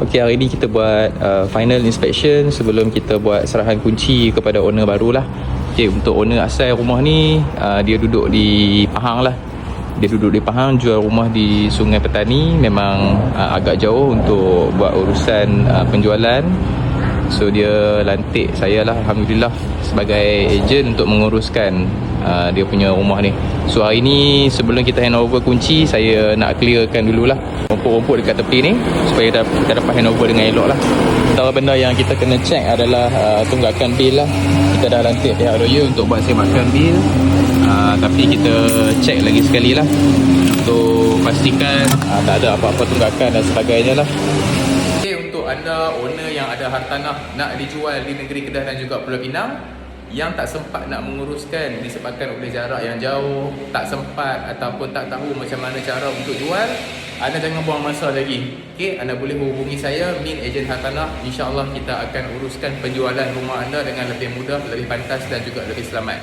Okey, hari ni kita buat final inspection sebelum kita buat serahan kunci kepada owner barulah. Okey, untuk owner asal rumah ni, dia duduk di Pahang lah. Dia duduk di Pahang, jual rumah di Sungai Petani. Memang agak jauh untuk buat urusan penjualan. So dia lantik saya lah, Alhamdulillah, sebagai ejen untuk menguruskan dia punya rumah ni. So hari ni sebelum kita hand over kunci, saya nak clearkan dululah rumput-rumput dekat tepi ni supaya kita dapat hand over dengan elok lah. Antara benda yang kita kena check adalah tunggakan bil lah. Kita dah lantik pihak lawyer untuk buat sematkan bil, tapi kita check lagi sekali lah untuk pastikan tak ada apa-apa tunggakan dan sebagainya lah. Untuk anda owner yang ada hartanah nak dijual di negeri Kedah dan juga Pulau Pinang, yang tak sempat nak menguruskan disebabkan oleh jarak yang jauh, tak sempat ataupun tak tahu macam mana cara untuk jual, anda jangan buang masa lagi. Okey, anda boleh hubungi saya, Min Ejen Hartanah. InsyaAllah kita akan uruskan penjualan rumah anda dengan lebih mudah, lebih pantas dan juga lebih selamat.